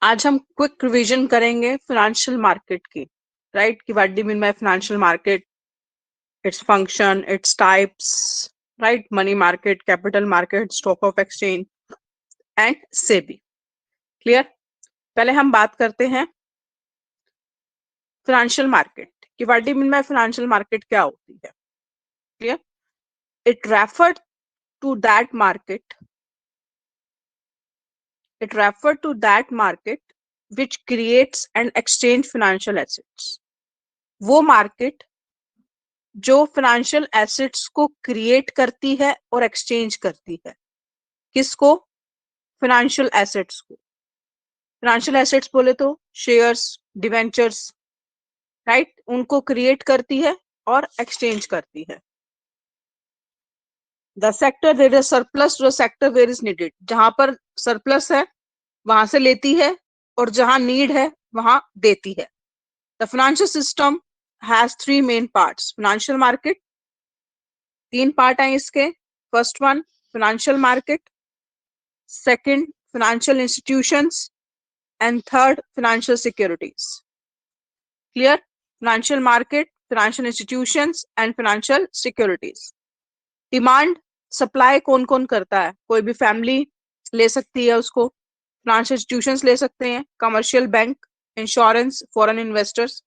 आज हम quick revision करेंगे फाइनेंशियल मार्केट की, राइट? कि what do mean by financial market, its function, its types, right? Money market, capital market, stock of exchange and SEBI. Clear? पहले हम बात करते हैं फाइनेंशियल मार्केट कि what do mean by financial market क्या होती है। Clear? It refer to that market which creates and exchange financial assets। वो मार्केट जो फाइनेंशियल एसेट्स को क्रिएट करती है और एक्सचेंज करती है। किसको? फाइनेंशियल एसेट्स को। फाइनेंशियल एसेट्स बोले तो शेयर्स, डिवेंचर्स, राइट? उनको क्रिएट करती है और एक्सचेंज करती है। The sector there is surplus to the sector where is needed. जहां पर सरप्लस है वहां से लेती है और जहां नीड है वहां देती है। The financial system has three main parts. Financial market, तीन पार्ट हैं इसके। First one financial market, second financial institutions and third financial securities. Clear? Financial market, financial institutions and financial securities. Demand supply कौन कौन करता है? कोई भी family ले सकती है उसको, फाइनेंशियल इंस्टीट्यूशंस ले सकते हैं, commercial bank, insurance, foreign investors.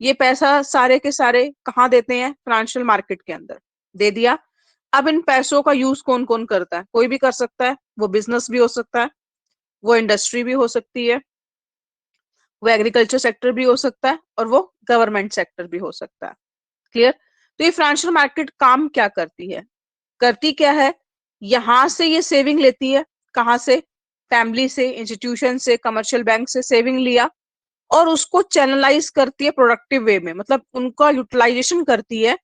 ये पैसा सारे के सारे कहाँ देते हैं? फाइनेंशियल मार्केट के अंदर दे दिया। अब इन पैसों का यूज कौन कौन करता है? कोई भी कर सकता है। वो बिजनेस भी हो सकता है, वो इंडस्ट्री भी हो सकती है, वो एग्रीकल्चर सेक्टर भी हो सकता है और वो गवर्नमेंट सेक्टर भी हो सकता है। क्लियर? तो ये फाइनेंशियल मार्केट काम क्या करती है? करती क्या है? यहां से ये सेविंग लेती है। कहां से? फैमिली से, इंस्टीट्यूशन से, कमर्शियल बैंक से सेविंग लिया और उसको चैनलाइज करती है प्रोडक्टिव वे में, मतलब उनका यूटिलाइजेशन करती है,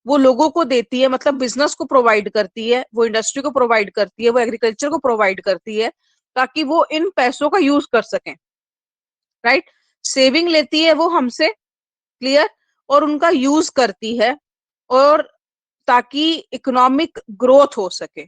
वो लोगों को देती है, मतलब बिजनेस को प्रोवाइड करती है, वो इंडस्ट्री को प्रोवाइड करती है, वो एग्रीकल्चर को प्रोवाइड करती है, ताकि वो इन पैसों का यूज कर सकें। राइट? सेविंग लेती है वो हमसे, क्लियर, और उनका यूज करती है और ताकि इकोनॉमिक ग्रोथ हो सके।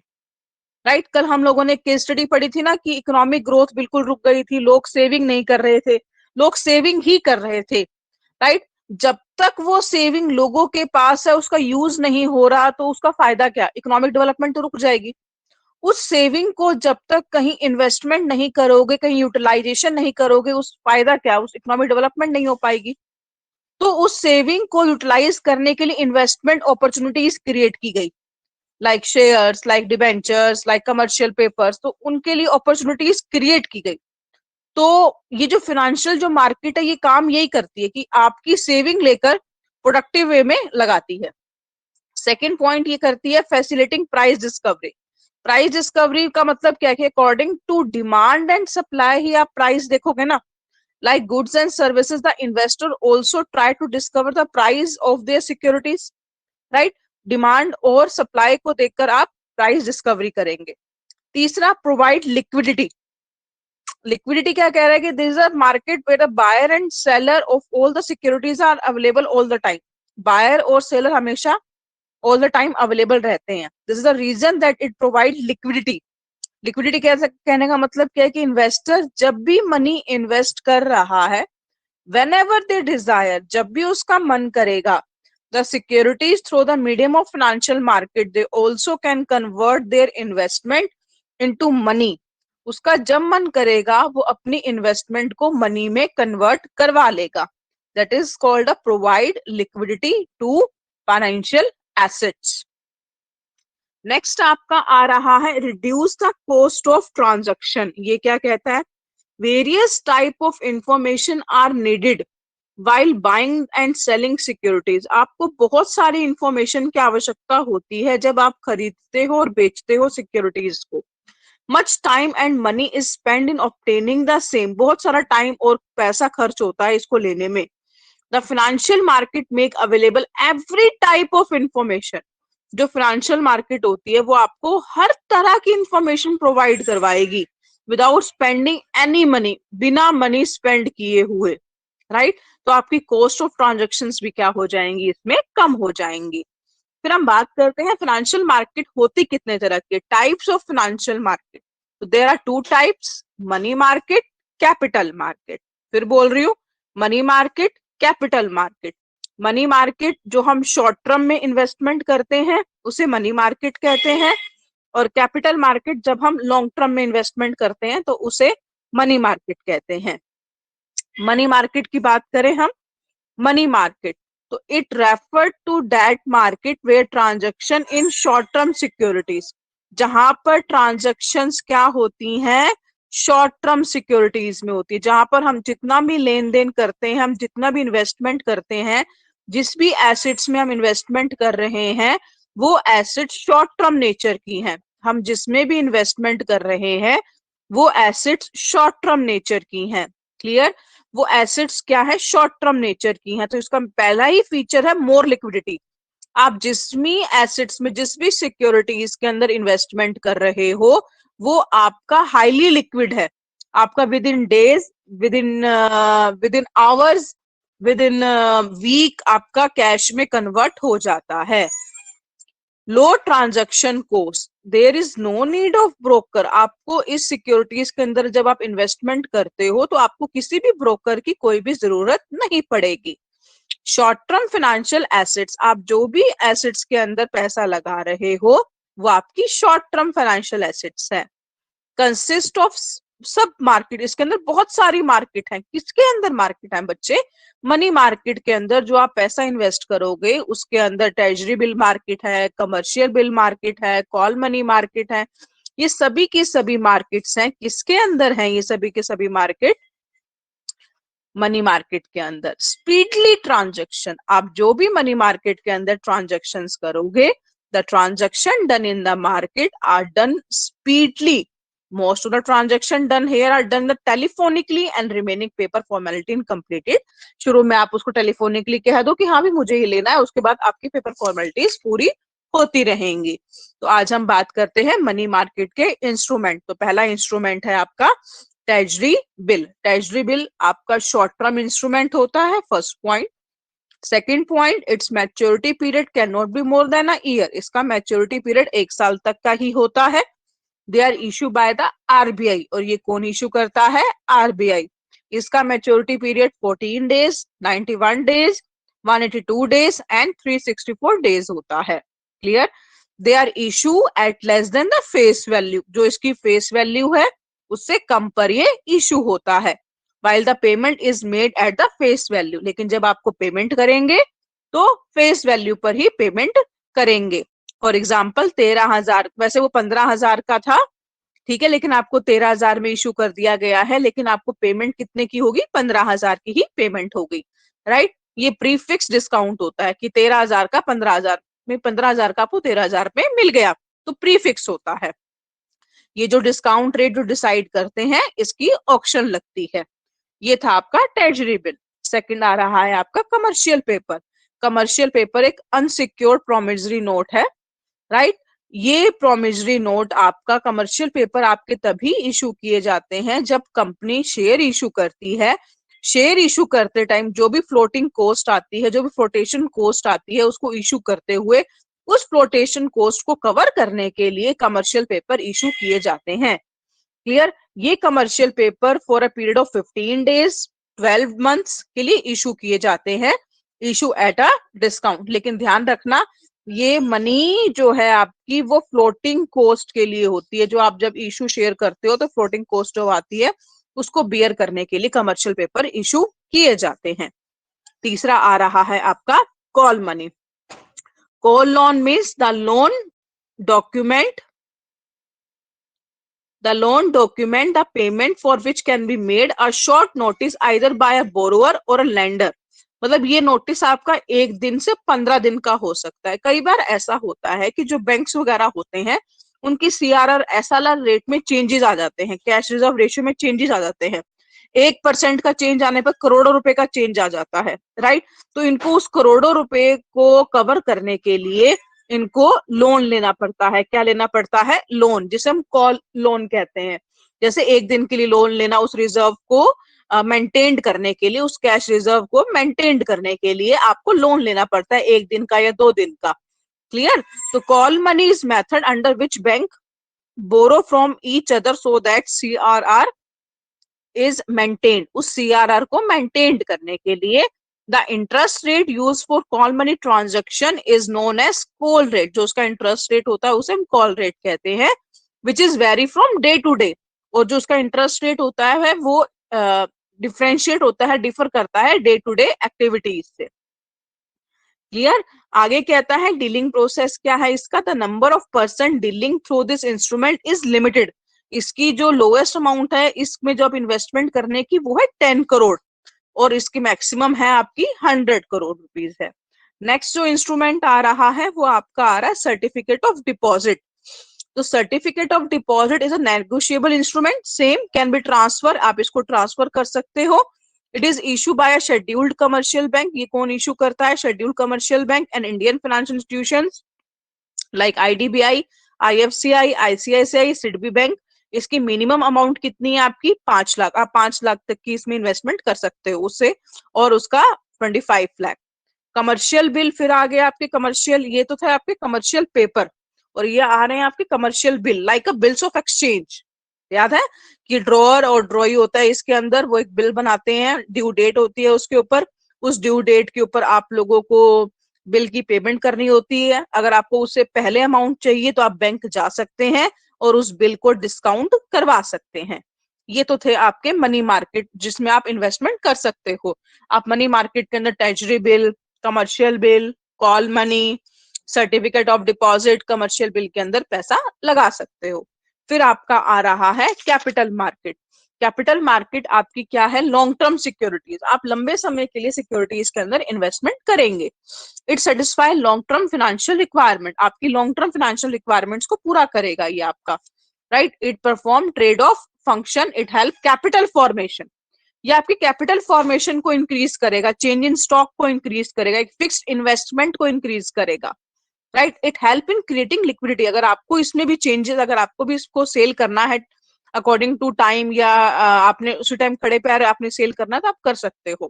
राइट? कल हम लोगों ने केस स्टडी पढ़ी थी ना कि इकोनॉमिक ग्रोथ बिल्कुल रुक गई थी, लोग सेविंग नहीं कर रहे थे, लोग सेविंग ही कर रहे थे। राइट? जब तक वो सेविंग लोगों के पास है, उसका यूज नहीं हो रहा, तो उसका फायदा क्या? इकोनॉमिक डेवलपमेंट तो रुक जाएगी। उस सेविंग को जब तक कहीं इन्वेस्टमेंट नहीं करोगे, कहीं यूटिलाइजेशन नहीं करोगे, उस फायदा क्या? उस इकोनॉमिक डेवलपमेंट नहीं हो पाएगी। तो उस सेविंग को यूटिलाइज करने के लिए इन्वेस्टमेंट अपॉर्चुनिटीज क्रिएट की गई, like shares, like debentures, like commercial papers, तो उनके लिए अपॉर्चुनिटीज क्रिएट की गई। तो ये जो फाइनेंशियल जो मार्केट है, ये काम यही करती है कि आपकी सेविंग लेकर प्रोडक्टिव वे में लगाती है। सेकेंड पॉइंट ये करती है facilitating price discovery. Price discovery का मतलब क्या है? According to demand and supply ही आप प्राइस देखोगे ना। Like goods and services, the investor also try to discover the price of their securities. Right? Demand और सप्लाई को देखकर आप प्राइस डिस्कवरी करेंगे। तीसरा, प्रोवाइड लिक्विडिटी। लिक्विडिटी क्या कह रहा है कि this is a market where a buyer and seller of all the securities are available all the time. Buyer और सेलर हमेशा ऑल द टाइम अवेलेबल रहते हैं। This is the reason that it provide liquidity. Liquidity कहने का मतलब क्या है कि इन्वेस्टर जब भी मनी इन्वेस्ट कर रहा है, whenever they desire, जब भी उसका मन करेगा, the securities through the medium of financial market, they also can convert their investment into money। उसका जब मन करेगा वो अपनी इन्वेस्टमेंट को मनी में कन्वर्ट करवा लेगा। That is called a provide liquidity to financial assets. Next आपका आ रहा है reduce the cost of transaction. ये क्या कहता है? Various type of information are needed while buying and selling securities. आपको बहुत सारी इंफॉर्मेशन की आवश्यकता होती है जब आप खरीदते हो और बेचते हो सिक्योरिटीज को। Much time and money is spend in obtaining the same. बहुत सारा टाइम और पैसा खर्च होता है इसको लेने में। The financial market make available every type of information. जो फाइनेंशियल मार्केट होती है वो आपको हर तरह की इंफॉर्मेशन प्रोवाइड करवाएगी विदाउट स्पेंडिंग एनी मनी, बिना मनी स्पेंड किए हुए। राइट? तो आपकी कॉस्ट ऑफ ट्रांजेक्शन्स भी क्या हो जाएंगी? इसमें कम हो जाएंगी। फिर हम बात करते हैं फाइनेंशियल मार्केट होती कितने तरह की, टाइप्स ऑफ फाइनेंशियल मार्केट। तो there are two types, money market, capital market. फिर बोल रही हूँ, money market, capital market. Money market जो हम शॉर्ट टर्म में इन्वेस्टमेंट करते हैं उसे मनी मार्केट कहते हैं, और कैपिटल मार्केट जब हम लॉन्ग टर्म में इन्वेस्टमेंट करते हैं तो उसे मनी मार्केट कहते हैं। मनी मार्केट की बात करें हम, मनी मार्केट तो it refer to that market where transaction in short term securities, जहां पर ट्रांजैक्शंस क्या होती हैं, शॉर्ट टर्म सिक्योरिटीज में होती है, जहां पर हम जितना भी लेन देन करते हैं, हम जितना भी इन्वेस्टमेंट करते हैं, जिस भी एसेट्स में हम इन्वेस्टमेंट कर रहे हैं वो एसेट्स शॉर्ट टर्म नेचर की हैं। हम जिसमें भी इन्वेस्टमेंट कर रहे हैं वो एसेट्स शॉर्ट टर्म नेचर की हैं। क्लियर? वो एसेट्स क्या है, शॉर्ट टर्म नेचर की हैं। तो इसका पहला ही फीचर है मोर लिक्विडिटी। आप जिस भी एसेट्स में, जिस भी सिक्योरिटीज के अंदर इन्वेस्टमेंट कर रहे हो वो आपका हाईली लिक्विड है, आपका within days, within hours, within week आपका कैश में कन्वर्ट हो जाता है। Low transaction cost, there is no need of broker. आपको इस सिक्योरिटीज के अंदर जब आप इन्वेस्टमेंट करते हो तो आपको किसी भी ब्रोकर की कोई भी जरूरत नहीं पड़ेगी। शॉर्ट टर्म फाइनेंशियल एसेट्स, आप जो भी एसेट्स के अंदर पैसा लगा रहे हो वो आपकी शॉर्ट टर्म फाइनेंशियल एसेट्स है। कंसिस्ट ऑफ सब मार्केट, इसके अंदर बहुत सारी मार्केट है। किसके अंदर मार्केट है बच्चे? मनी मार्केट के अंदर जो आप पैसा इन्वेस्ट करोगे उसके अंदर ट्रेजरी बिल मार्केट है, कमर्शियल बिल मार्केट है, कॉल मनी मार्केट है। ये सभी की सभी मार्केट्स हैं। किसके अंदर हैं ये सभी के सभी मार्केट? मनी मार्केट के अंदर। स्पीडली ट्रांजैक्शन, आप जो भी मनी मार्केट के अंदर ट्रांजैक्शंस करोगे, the transaction done in the market are done speedily. Most of the transaction done here are done telephonically and remaining paper formality completed. शुरू में आप उसको टेलीफोनिकली कह दो कि हाँ भी मुझे ये लेना है, उसके बाद आपकी पेपर फॉर्मेलिटीज पूरी होती रहेंगी। तो आज हम बात करते हैं मनी मार्केट के इंस्ट्रूमेंट। तो पहला इंस्ट्रूमेंट है आपका ट्रेजरी बिल। ट्रेजरी बिल आपका शॉर्ट टर्म इंस्ट्रूमेंट होता है, first point. Second point, its maturity period can not be more than a year. इसका मैच्योरिटी पीरियड 1 साल तक का ही होता है। They are issue by the RBI, और ये कौन इशू करता है? आरबीआई। इसका maturity period 14 days, 91 days, 182 days and 364 days होता है। Clear? They are issue eight less than the face value, जो इसकी फेस वैल्यू है उससे कम पर ये इशू होता है। while the payment is made at the face value, लेकिन जब आपको पेमेंट करेंगे तो फेस वैल्यू पर ही पेमेंट करेंगे। फॉर एग्जाम्पल 13,000, वैसे वो 15,000 का था, ठीक है, लेकिन आपको 13,000 में इशू कर दिया गया है, लेकिन आपको पेमेंट कितने की होगी? 15,000 की ही पेमेंट होगी। राइट? ये प्री फिक्स डिस्काउंट होता है कि 13,000 का 15,000 में, 15,000 का आपको 13,000 में मिल गया, तो प्री फिक्स होता है। ये जो डिस्काउंट रेट जो डिसाइड करते हैं इसकी ऑक्शन लगती है। ये था आपका ट्रेजरी बिल। सेकंड आ रहा है आपका कमर्शियल पेपर। कमर्शियल पेपर एक अनसिक्योर्ड प्रोमिसरी नोट है। राइट? ये प्रोमिसरी नोट आपका, कमर्शियल पेपर आपके तभी इशू किए जाते हैं जब कंपनी शेयर इशू करती है। शेयर इशू करते टाइम जो भी फ्लोटिंग कॉस्ट आती है, जो भी फ्लोटेशन कॉस्ट आती है, उसको इशू करते हुए उस फ्लोटेशन कॉस्ट को कवर करने के लिए कमर्शियल पेपर इशू किए जाते हैं। क्लियर? ये commercial paper for a period of 15 days, 12 months के लिए इशू किए जाते हैं, इशू एट अ डिस्काउंट। लेकिन ध्यान रखना, ये मनी जो है आपकी वो फ्लोटिंग कॉस्ट के लिए होती है। जो आप जब इशू शेयर करते हो तो फ्लोटिंग कॉस्ट जो आती है उसको बियर करने के लिए कमर्शियल पेपर इशू किए जाते हैं। तीसरा आ रहा है आपका call money. Call loan means the loan document the payment for which can be made a short notice either by a borrower or a lender। मतलब ये नोटिस आपका 1 दिन से 15 दिन का हो सकता है। कई बार ऐसा होता है कि जो बैंक्स वगैरह होते हैं उनकी सीआरआर एसएलआर रेट में चेंजेस आ जाते हैं, कैश रिजर्व रेशियो में चेंजेस आ जाते हैं। 1% का चेंज आने पर करोड़ों रुपए का चेंज आ जाता है। राइट? तो इनको उस करोड़ों रुपए को कवर करने के लिए इनको लोन लेना पड़ता है। क्या लेना पड़ता है? लोन, जिसे हम कॉल लोन कहते हैं। जैसे 1 दिन के लिए लोन लेना, उस रिजर्व को मेंटेन करने के लिए, उस कैश रिजर्व को मेंटेन करने के लिए आपको लोन लेना पड़ता है 1 दिन का या 2 दिन का। क्लियर? तो call money is method under which bank borrow from each other so that CRR is maintained, उस CRR को maintained करने के लिए the interest rate used for call money transaction is known as call rate, जो उसका interest rate होता है उसे हम call rate कहते हैं, which is vary from day to day, और जो उसका interest rate होता है वो differentiate होता है, differ करता है day to day activities से। क्लियर? आगे कहता है डीलिंग प्रोसेस क्या है इसका, the number of person dealing through this instrument is limited, इसकी जो लोएस्ट अमाउंट है इसमें जो आप इन्वेस्टमेंट करने की वो है 10 करोड़ और इसकी मैक्सिमम है आपकी 100 करोड़ रुपीस है। नेक्स्ट जो इंस्ट्रूमेंट आ रहा है वो आपका आ रहा है सर्टिफिकेट ऑफ डिपॉजिट। तो certificate of deposit is a negotiable instrument, same can be transfer, आप इसको ट्रांसफर कर सकते हो। It is issue bye a scheduled commercial bank, ये कौन इशू करता है, scheduled commercial bank and Indian financial institutions like IDBI, IFCI, ICICI, SIDBI bank. इसकी मिनिमम अमाउंट कितनी है आपकी 5 लाख, आप 5 लाख तक की इसमें इन्वेस्टमेंट कर सकते हो उससे, और उसका 25 लाख। कमर्शियल बिल फिर आ गया आपके कमर्शियल, ये तो थे आपके कमर्शियल पेपर, और ये आ रहे हैं आपके commercial bill like a bills of exchange. याद है कि ड्रॉअर और ड्रॉई होता है इसके अंदर, वो एक बिल बनाते हैं, ड्यू डेट होती है उसके ऊपर, उस ड्यू डेट के ऊपर आप लोगों को बिल की पेमेंट करनी होती है। अगर आपको उससे पहले अमाउंट चाहिए तो आप बैंक जा सकते हैं और उस बिल को डिस्काउंट करवा सकते हैं। ये तो थे आपके मनी मार्केट जिसमें आप इन्वेस्टमेंट कर सकते हो। आप मनी मार्केट के अंदर treasury bill, commercial bill, call money, certificate of deposit, commercial bill के अंदर पैसा लगा सकते हो। फिर आपका आ रहा है कैपिटल मार्केट। कैपिटल मार्केट आपकी क्या है, लॉन्ग टर्म सिक्योरिटीज, आप लंबे समय के लिए सिक्योरिटीज के अंदर इन्वेस्टमेंट करेंगे। It satisfy long term financial requirement, आपकी लॉन्ग टर्म फाइनेंशियल रिक्वायरमेंट्स को पूरा करेगा ये आपका, right. It perform trade off function, it help capital formation, ये आपकी कैपिटल फॉर्मेशन को इंक्रीज करेगा, चेंज इन स्टॉक को इंक्रीज करेगा, एक फिक्स्ड इन्वेस्टमेंट को इंक्रीज करेगा, right. It help in creating liquidity, अगर आपको इसमें भी चेंजेस, अगर आपको भी इसको सेल करना है अकॉर्डिंग टू टाइम, या आपने उसी टाइम खड़े पैर आपने सेल करना है तो आप कर सकते हो।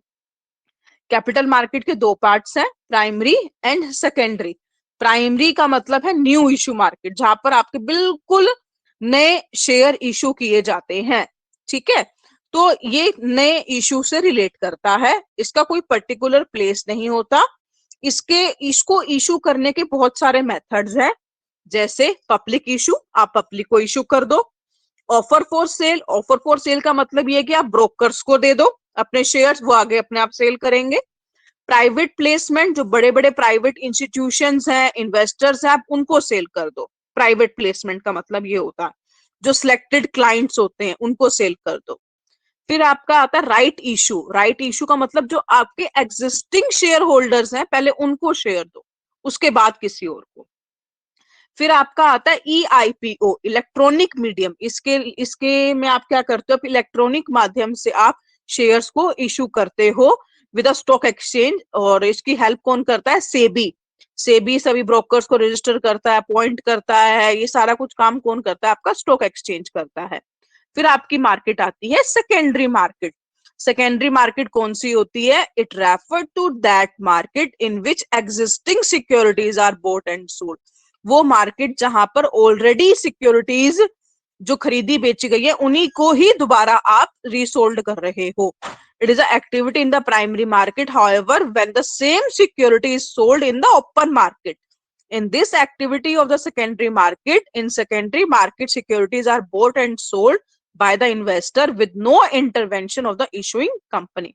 कैपिटल मार्केट के दो पार्ट्स हैं, प्राइमरी एंड सेकेंडरी। प्राइमरी का मतलब है न्यू इशू मार्केट, जहां पर आपके बिल्कुल नए शेयर इशू किए जाते हैं, ठीक है। तो ये नए इशू से रिलेट करता है, इसका कोई पर्टिकुलर प्लेस नहीं होता, इसको इशू करने के बहुत सारे मेथड्स हैं, जैसे पब्लिक इशू, आप पब्लिक को इशू कर दो। Offer for sale, offer for sale का मतलब ये है कि आप ब्रोकर्स को दे दो अपने शेयर्स, वो आगे अपने आप सेल करेंगे। प्राइवेट प्लेसमेंट, जो बड़े बड़े प्राइवेट इंस्टीट्यूशंस हैं, इन्वेस्टर्स हैं, आप उनको सेल कर दो। प्राइवेट प्लेसमेंट का मतलब ये होता है जो सिलेक्टेड क्लाइंट्स होते हैं उनको सेल कर दो। फिर आपका आता है राइट इशू, राइट इशू का मतलब जो आपके एग्जिस्टिंग शेयर होल्डर्स हैं पहले उनको शेयर दो, उसके बाद किसी और को। फिर आपका आता है EIPO, इलेक्ट्रॉनिक मीडियम, इसके में आप क्या करते हो, इलेक्ट्रॉनिक माध्यम से आप शेयर्स को इशू करते हो विद अ स्टॉक एक्सचेंज, और इसकी हेल्प कौन करता है, सेबी। सेबी सभी ब्रोकर्स को रजिस्टर करता है, अपॉइंट करता है, ये सारा कुछ काम कौन करता है, आपका स्टॉक एक्सचेंज करता है। फिर आपकी मार्केट आती है सेकेंडरी मार्केट। सेकेंडरी मार्केट कौन सी होती है, it refer to that market in which existing securities are bought and sold, वो मार्केट जहां पर ऑलरेडी सिक्योरिटीज जो खरीदी बेची गई है उन्हीं को ही दोबारा आप रीसोल्ड कर रहे हो। It is a activity in the primary market, however when the same security is sold in the open market. In this activity of the secondary market, in secondary market securities are bought and sold by the investor with no intervention of the issuing company.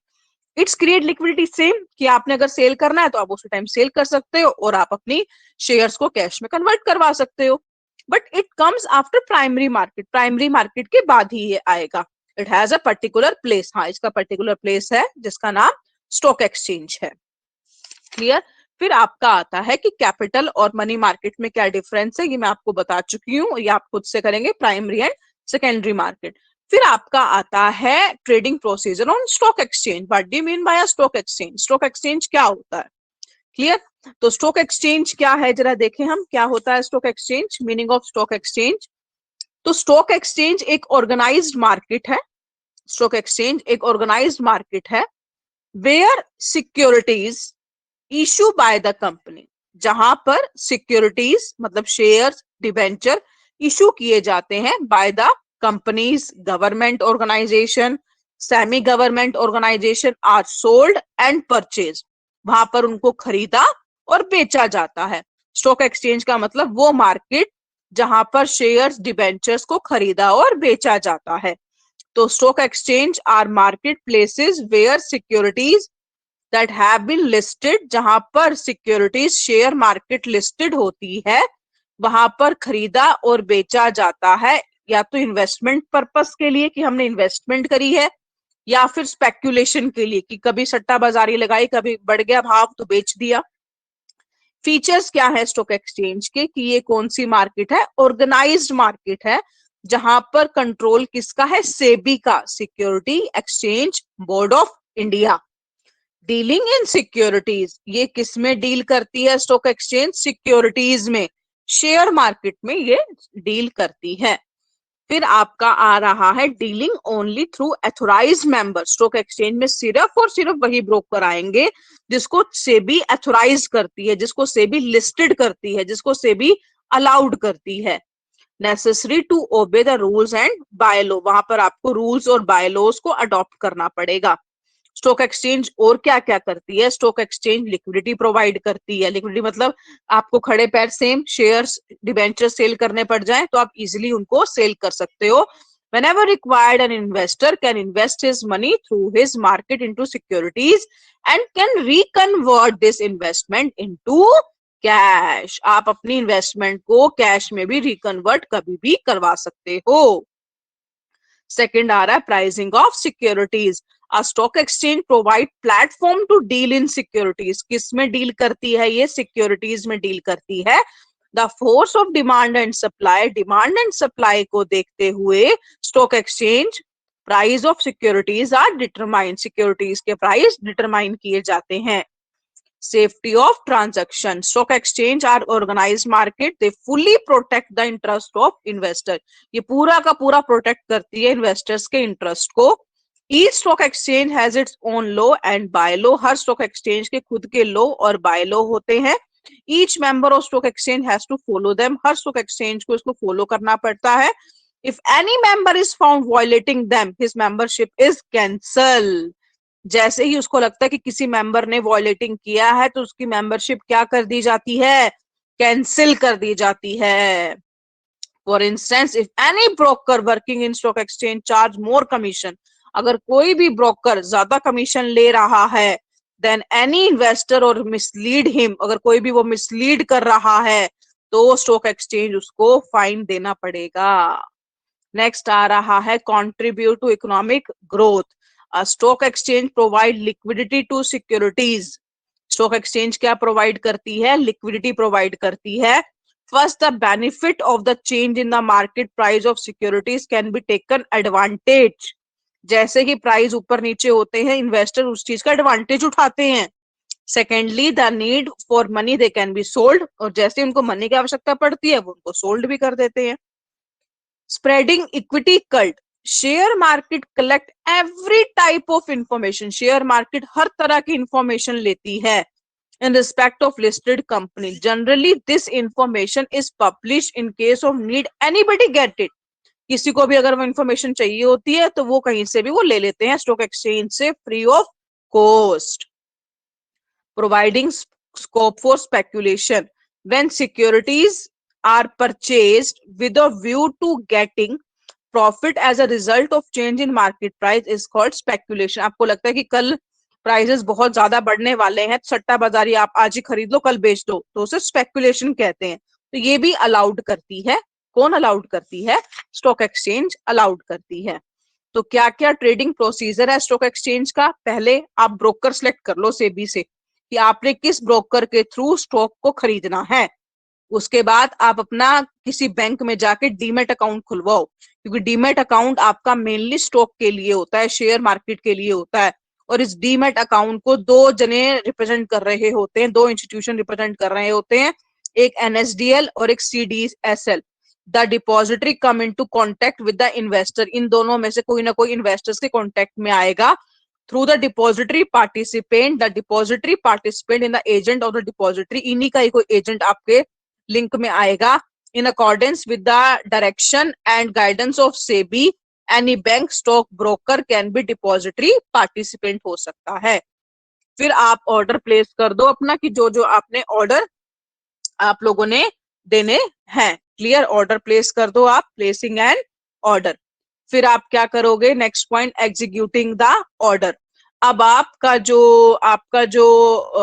It's create liquidity, same कि आपने अगर cell करना है तो आप उसी time cell कर सकते हो और आप अपनी शेयर्स को कैश में कन्वर्ट करवा सकते हो। But it comes after primary market, primary market के बाद ही ये आएगा। It has a particular place, हाँ इसका पर्टिकुलर प्लेस है जिसका नाम स्टॉक एक्सचेंज है। क्लियर? फिर आपका आता है कि कैपिटल और मनी मार्केट में क्या डिफरेंस है, ये मैं आपको बता चुकी हूँ, ये आप खुद से करेंगे, प्राइमरी एंड सेकेंडरी मार्केट। फिर आपका आता है trading procedure on stock exchange. What do you mean by stock exchange, stock exchange क्या होता है, क्लियर? तो स्टॉक एक्सचेंज क्या है जरा देखें हम, क्या होता है stock exchange, meaning of stock exchange. तो स्टॉक एक्सचेंज एक ऑर्गेनाइज्ड मार्केट है, स्टॉक एक्सचेंज एक ऑर्गेनाइज्ड मार्केट है where securities issue by the company, जहां पर सिक्योरिटीज मतलब शेयर्स, डिबेंचर इशू किए जाते हैं by the companies, government organisation, semi government organisation are sold and purchase, वहां पर उनको खरीदा और बेचा जाता है। स्टॉक एक्सचेंज का मतलब वो मार्केट जहां पर शेयर्स डिबेंचर्स को खरीदा और बेचा जाता है। तो stock exchange are market places where securities that have been listed, जहां पर सिक्योरिटीज शेयर मार्केट लिस्टेड होती है वहां पर खरीदा और बेचा जाता है, या तो इन्वेस्टमेंट पर्पस के लिए कि हमने इन्वेस्टमेंट करी है, या फिर स्पेक्यूलेशन के लिए कि कभी सट्टा बाजारी लगाई, कभी बढ़ गया भाव तो बेच दिया। फीचर्स क्या है स्टॉक एक्सचेंज के कि ये कौन सी मार्केट है, ऑर्गेनाइज्ड मार्केट है जहां पर कंट्रोल किसका है, सेबी का, security exchange board of India. Dealing in securities, ये किस में डील करती है स्टॉक एक्सचेंज, सिक्योरिटीज में, शेयर मार्केट में ये डील करती है। फिर आपका आ रहा है dealing only through authorised member, stock exchange में सिर्फ और सिर्फ वही ब्रोकर आएंगे जिसको सेबी एथोराइज करती है, जिसको सेबी लिस्टेड करती है, जिसको सेबी अलाउड करती है। Necessary to obey the rules and bylaw, वहां पर आपको रूल्स और बायलॉज को अडॉप्ट करना पड़ेगा। स्टॉक एक्सचेंज और क्या क्या करती है, स्टॉक एक्सचेंज लिक्विडिटी प्रोवाइड करती है। लिक्विडिटी मतलब आपको खड़े पैर सेम शेयर्स डिबेंचर सेल करने पड़ जाए तो आप इजीली उनको सेल कर सकते हो। Whenever required, an investor can invest his money through his market into securities and can reconvert this investment into cash. आप अपनी इन्वेस्टमेंट को कैश में भी रिकन्वर्ट कभी भी करवा सकते हो। सेकंड आ रहा है pricing of securities. A stock exchange provide platform to deal in securities, किस में डील करती है ये, सिक्योरिटीज में डील करती है। The force of demand and supply, demand and supply को देखते हुए stock exchange price of securities are determine, securities के प्राइस डिटरमाइन किए जाते हैं। Safety of transaction, stock exchange are organized market, they fully protect the interest of investor, ये पूरा का पूरा प्रोटेक्ट करती है इन्वेस्टर्स के इंटरेस्ट को। Each stock exchange has its own law and bylaw, her stock exchange के खुद के लॉ और बायलॉ होते हैं। Each member of stock exchange has to follow them, her stock exchange को इसको फॉलो करना पड़ता है। If any member is found violating them, his membership is cancelled, जैसे ही उसको लगता है कि किसी मेंबर ने वॉयलेटिंग किया है तो उसकी मेंबरशिप क्या कर दी जाती है, कैंसिल कर दी जाती है। For instance, if any broker working in stock exchange charge more commission, अगर कोई भी ब्रोकर ज्यादा कमीशन ले रहा है, देन एनी इन्वेस्टर और मिसलीड हिम, अगर कोई भी वो मिसलीड कर रहा है तो स्टॉक एक्सचेंज उसको फाइन देना पड़ेगा। नेक्स्ट आ रहा है contribute to economic growth. A stock exchange provide liquidity to securities. Stock exchange क्या प्रोवाइड करती है, लिक्विडिटी प्रोवाइड करती है। First, the benefit of the change in the market price of securities can be taken advantage, जैसे कि price ऊपर नीचे होते हैं इन्वेस्टर उस चीज का एडवांटेज उठाते हैं। Secondly, the need for money they can be sold, और जैसे उनको मनी की आवश्यकता पड़ती है वो उनको सोल्ड भी कर देते हैं। Spreading equity cult, share market collect every type of information, share market हर तरह की इंफॉर्मेशन लेती है in respect of listed company. Generally this information is published in case of need anybody get it, किसी को भी अगर वो इंफॉर्मेशन चाहिए होती है तो वो कहीं से भी वो ले लेते हैं स्टॉक एक्सचेंज से free of cost. Providing scope for speculation, when securities are purchased with a view to getting profit as a result of change in market price is called speculation. आपको लगता है कि कल प्राइसेस बहुत ज्यादा बढ़ने वाले हैं, सट्टा बाजारी आप आज ही खरीद लो कल बेच दो, तो उसे स्पेक्यूलेशन कहते हैं। तो ये भी अलाउड करती है, कौन अलाउड करती है, स्टॉक एक्सचेंज अलाउड करती है। तो क्या क्या ट्रेडिंग प्रोसीजर है स्टॉक एक्सचेंज का, पहले आप ब्रोकर सेलेक्ट कर लो सेबी से कि आपने किस ब्रोकर के थ्रू स्टॉक को खरीदना है। उसके बाद आप अपना किसी बैंक में जाके डीमेट अकाउंट खुलवाओ, क्योंकि डीमेट अकाउंट आपका मेनली स्टॉक के लिए होता है, शेयर मार्केट के लिए होता है, और इस डीमेट अकाउंट को दो जने रिप्रेजेंट कर रहे होते हैं, दो इंस्टीट्यूशन रिप्रेजेंट कर रहे होते हैं, एक एनएसडीएल और एक CDSL. The depository come into contact with the investor, इन दोनों में से कोई ना कोई इन्वेस्टर्स के कांटेक्ट में आएगा। Through the depository participant, the depository participant in the agent of the depository, इन्हीं का ही कोई एजेंट आपके लिंक में आएगा। In accordance with the direction and guidance of SEBI any bank stock broker can be depository participant हो सकता है। फिर आप ऑर्डर प्लेस कर दो अपना कि जो जो आपने ऑर्डर आप लोगों ने देने हैं। क्लियर, ऑर्डर प्लेस कर दो आप, प्लेसिंग एन ऑर्डर। फिर आप क्या करोगे, next point, executing the order. अब आपका जो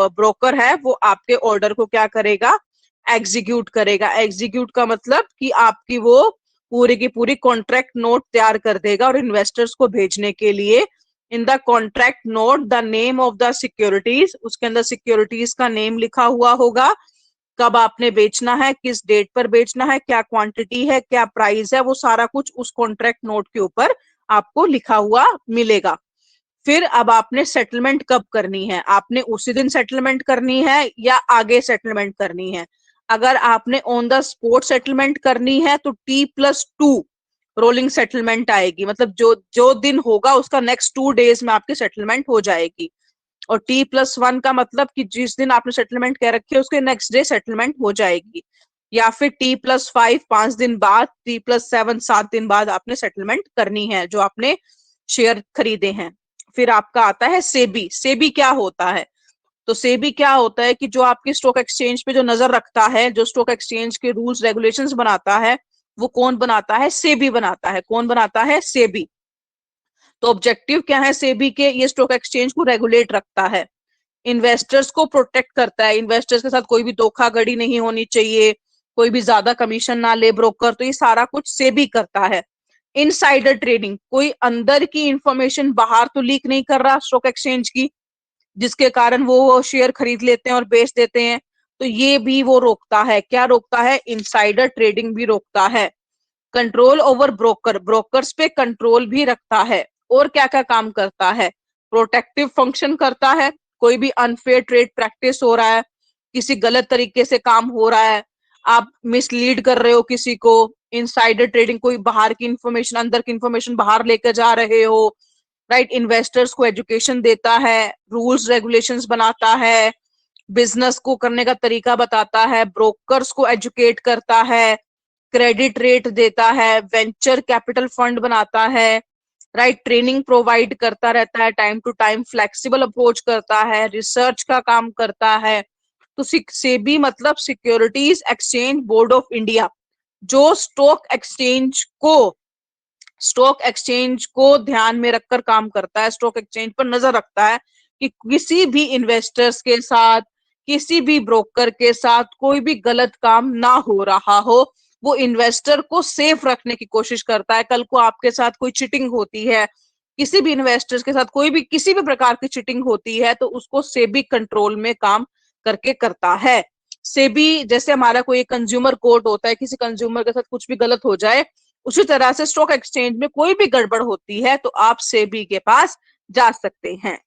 ब्रोकर है वो आपके ऑर्डर को क्या करेगा, एग्जीक्यूट करेगा। एग्जीक्यूट का मतलब कि आपकी वो पूरी की पूरी कॉन्ट्रैक्ट नोट तैयार कर देगा और इन्वेस्टर्स को भेजने के लिए in the contract note the name of the securities, उसके अंदर सिक्योरिटीज का नेम लिखा हुआ होगा, कब आपने बेचना है, किस डेट पर बेचना है, क्या क्वांटिटी है, क्या प्राइस है, वो सारा कुछ उस कॉन्ट्रैक्ट नोट के ऊपर आपको लिखा हुआ मिलेगा। फिर अब आपने सेटलमेंट कब करनी है, आपने उसी दिन सेटलमेंट करनी है या आगे सेटलमेंट करनी है। अगर आपने ऑन द स्पॉट सेटलमेंट करनी है तो T+2 रोलिंग सेटलमेंट आएगी, मतलब जो जो दिन होगा उसका नेक्स्ट 2 डेज में आपकी सेटलमेंट हो जाएगी। और T+1 का मतलब कि जिस दिन आपने सेटलमेंट कह रखी है उसके नेक्स्ट डे सेटलमेंट हो जाएगी। या फिर T+5 5 दिन बाद, T+7 7 दिन बाद आपने सेटलमेंट करनी है जो आपने शेयर खरीदे हैं। फिर आपका आता है सेबी। सेबी क्या होता है, तो सेबी क्या होता है कि जो आपकी स्टॉक एक्सचेंज पे जो नजर रखता है, जो स्टॉक एक्सचेंज के रूल्स रेगुलेशंस बनाता है, वो कौन बनाता है, सेबी बनाता है। कौन बनाता है, सेबी। तो ऑब्जेक्टिव क्या है सेबी के, ये स्टॉक एक्सचेंज को रेगुलेट रखता है, इन्वेस्टर्स को प्रोटेक्ट करता है, इन्वेस्टर्स के साथ कोई भी धोखाधड़ी नहीं होनी चाहिए, कोई भी ज्यादा कमीशन ना ले ब्रोकर, तो ये सारा कुछ सेबी करता है। इनसाइडर ट्रेडिंग, कोई अंदर की इंफॉर्मेशन बाहर तो लीक नहीं कर रहा स्टॉक एक्सचेंज की, जिसके कारण वो शेयर खरीद लेते हैं और बेच देते हैं, तो ये भी वो रोकता है। क्या रोकता है, इनसाइडर ट्रेडिंग भी रोकता है। कंट्रोल ओवर ब्रोकर, ब्रोकर्स पे कंट्रोल भी रखता है। और क्या क्या काम करता है, प्रोटेक्टिव फंक्शन करता है, कोई भी अनफेयर ट्रेड प्रैक्टिस हो रहा है, किसी गलत तरीके से काम हो रहा है, आप मिसलीड कर रहे हो किसी को, इनसाइडर ट्रेडिंग, कोई बाहर की इंफॉर्मेशन, अंदर की इंफॉर्मेशन बाहर लेकर जा रहे हो, राइट। इन्वेस्टर्स को एजुकेशन देता है, रूल्स रेगुलेशंस बनाता है, बिजनेस को करने का तरीका बताता है, ब्रोकर्स को एजुकेट करता है, क्रेडिट रेट देता है, वेंचर कैपिटल फंड बनाता है, राइट, ट्रेनिंग प्रोवाइड करता रहता है, time to time flexible approach करता है, रिसर्च का काम करता है। तो सेबी मतलब securities exchange board of India, जो स्टॉक एक्सचेंज को ध्यान में रखकर काम करता है, स्टॉक एक्सचेंज पर नजर रखता है कि किसी भी इन्वेस्टर्स के साथ, किसी भी ब्रोकर के साथ कोई भी गलत काम ना हो रहा हो। वो इन्वेस्टर को सेफ रखने की कोशिश करता है। कल को आपके साथ कोई चीटिंग होती है, किसी भी इन्वेस्टर्स के साथ कोई भी किसी भी प्रकार की चीटिंग होती है, तो उसको सेबी कंट्रोल में काम करके करता है। सेबी जैसे हमारा कोई कंज्यूमर कोर्ट होता है, किसी कंज्यूमर के साथ कुछ भी गलत हो जाए, उसी तरह से स्टॉक एक्सचेंज में कोई भी गड़बड़ होती है तो आप सेबी के पास जा सकते हैं।